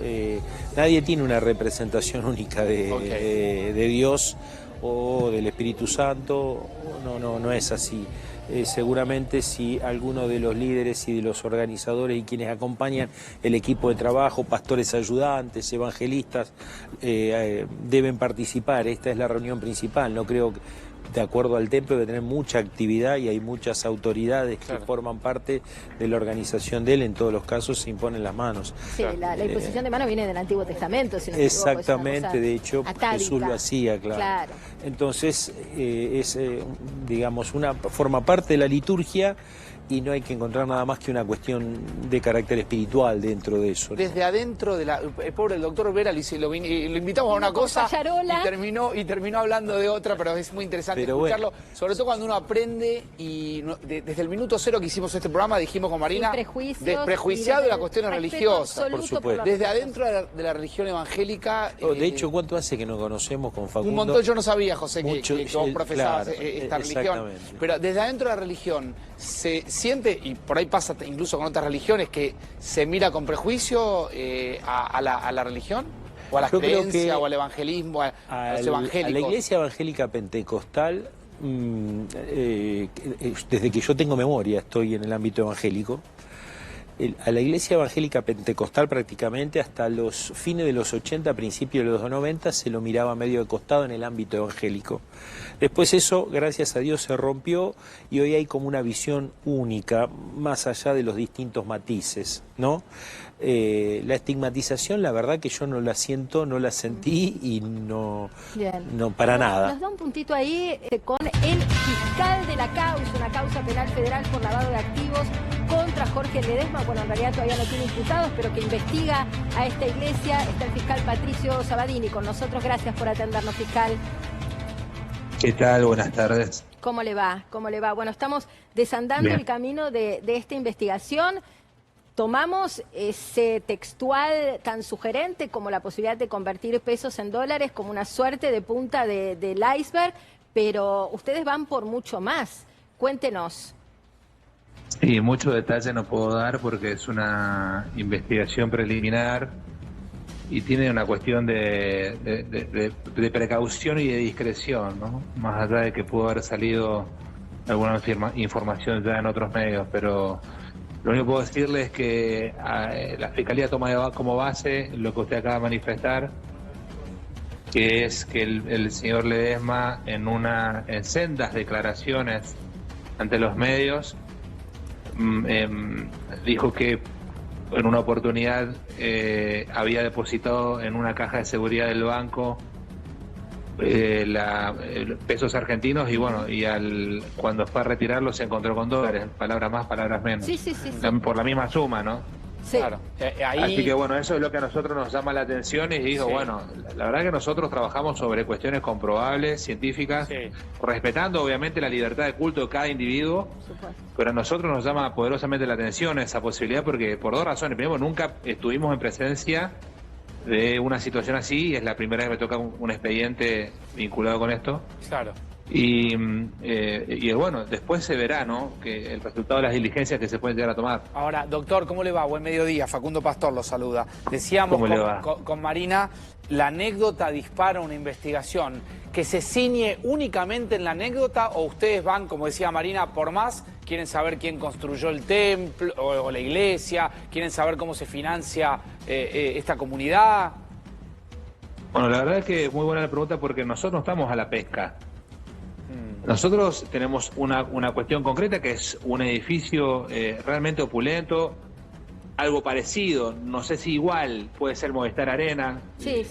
nadie tiene una representación única de Dios o del Espíritu Santo, no es así. Seguramente si alguno de los líderes y de los organizadores y quienes acompañan el equipo de trabajo, pastores ayudantes, evangelistas, deben participar. Esta es la reunión principal, no creo de acuerdo al templo, debe tener mucha actividad y hay muchas autoridades que forman parte de la organización de él. En todos los casos se imponen las manos. Sí, la imposición de manos viene del Antiguo Testamento. Si no me equivoco, exactamente, de hecho, atávica. Jesús lo hacía, claro. Entonces, digamos, forma parte de la liturgia y no hay que encontrar nada más que una cuestión de carácter espiritual dentro de eso. Desde adentro de la... pobre el doctor Vera, lo invitamos a una cosa y terminó hablando de otra, pero es muy interesante escucharlo, sobre todo cuando uno aprende y desde el minuto cero que hicimos este programa dijimos con Marina, desprejuiciado de las cuestiones religiosas, por supuesto. Desde adentro de la religión evangélica... de hecho, ¿cuánto hace que nos conocemos con Facundo? Un montón, yo no sabía, José, que vos profesabas esta religión, pero desde adentro de la religión se siente, y por ahí pasa incluso con otras religiones, que se mira con prejuicio a la religión, o a las creencias, o al evangelismo, a los evangélicos. A la Iglesia Evangélica Pentecostal, desde que yo tengo memoria estoy en el ámbito evangélico. A la Iglesia Evangélica Pentecostal prácticamente hasta los fines de los 80, principios de los 90 se lo miraba medio de costado en el ámbito evangélico. Después eso, gracias a Dios, se rompió y hoy hay como una visión única, más allá de los distintos matices, ¿no? La estigmatización, la verdad que yo no la siento, no la sentí y no para nada. Nos da un puntito ahí con el fiscal de la causa, una causa penal federal por lavado de activos contra Jorge Ledesma. Bueno, en realidad todavía no tiene imputados, pero que investiga a esta iglesia. Está el fiscal Patricio Sabadini con nosotros. Gracias por atendernos, fiscal. ¿Qué tal? Buenas tardes. ¿Cómo le va? ¿Cómo le va? Bueno, estamos desandando el camino de esta investigación. Tomamos ese textual tan sugerente como la posibilidad de convertir pesos en dólares como una suerte de punta del iceberg, pero ustedes van por mucho más. Cuéntenos. Sí, mucho detalle no puedo dar porque es una investigación preliminar y tiene una cuestión de precaución y de discreción, ¿no? Más allá de que pudo haber salido alguna información ya en otros medios, pero lo único que puedo decirle es que la Fiscalía toma como base lo que usted acaba de manifestar, que es que el señor Ledesma en sendas declaraciones ante los medios dijo que en una oportunidad había depositado en una caja de seguridad del banco pesos argentinos y bueno, cuando fue a retirarlos se encontró con dólares, palabras más, palabras menos. Sí. Por la misma suma, ¿no? Sí. Claro. Así que bueno, eso es lo que a nosotros nos llama la atención y digo, bueno, la verdad que nosotros trabajamos sobre cuestiones comprobables, científicas, respetando obviamente la libertad de culto de cada individuo, pero a nosotros nos llama poderosamente la atención esa posibilidad porque por dos razones. Primero, nunca estuvimos en presencia de una situación así y es la primera vez que me toca un expediente vinculado con esto. Claro. Y bueno, después se verá, ¿no?, que el resultado de las diligencias que se pueden llegar a tomar. Ahora, doctor, ¿cómo le va? Buen mediodía. Facundo Pastor lo saluda. Decíamos con Marina, la anécdota dispara una investigación que se ciñe únicamente en la anécdota o ustedes van, como decía Marina, por más, quieren saber quién construyó el templo o la iglesia, quieren saber cómo se financia esta comunidad. Bueno, la verdad es que es muy buena la pregunta porque nosotros no estamos a la pesca. Nosotros tenemos una cuestión concreta que es un edificio realmente opulento, algo parecido, no sé si igual, puede ser Movistar Arena. Sí.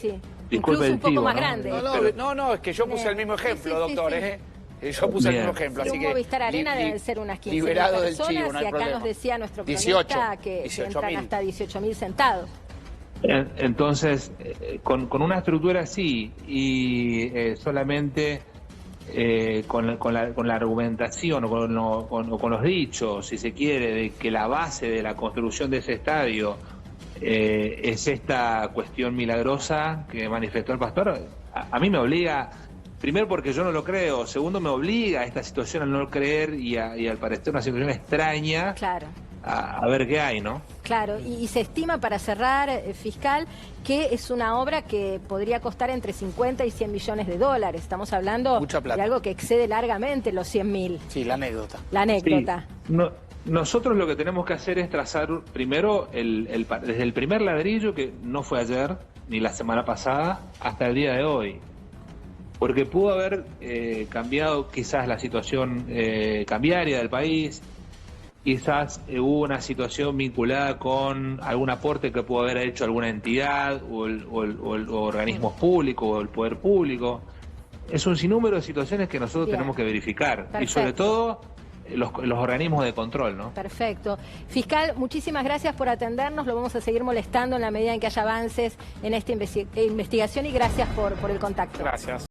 Disculpe incluso un poco más grande. No, es que yo puse el mismo ejemplo, doctor. Yo puse el mismo ejemplo. Así un que Movistar Arena deben ser unas 15.000 personas y acá nos decía nuestro cronista que entran hasta 18.000 sentados. Entonces, con una estructura así y solamente con la argumentación o con los dichos, si se quiere, de que la base de la construcción de ese estadio es esta cuestión milagrosa que manifestó el pastor, a mí me obliga, primero porque yo no lo creo, segundo me obliga a esta situación al no creer y al parecer una situación extraña. Claro. A ver qué hay, ¿no? Claro, y se estima, para cerrar, fiscal, que es una obra que podría costar entre 50 y 100 millones de dólares. Estamos hablando de algo que excede largamente los 100.000. Sí, la anécdota. La anécdota. Sí. Nosotros lo que tenemos que hacer es trazar primero desde el primer ladrillo, que no fue ayer ni la semana pasada, hasta el día de hoy. porque pudo haber cambiado quizás la situación cambiaria del país, quizás hubo una situación vinculada con algún aporte que pudo haber hecho alguna entidad o organismos públicos o el poder público. Es un sinnúmero de situaciones que nosotros tenemos que verificar. Perfecto. Y sobre todo los organismos de control, ¿no? Perfecto. Fiscal, muchísimas gracias por atendernos. Lo vamos a seguir molestando en la medida en que haya avances en esta investigación y gracias por el contacto. Gracias.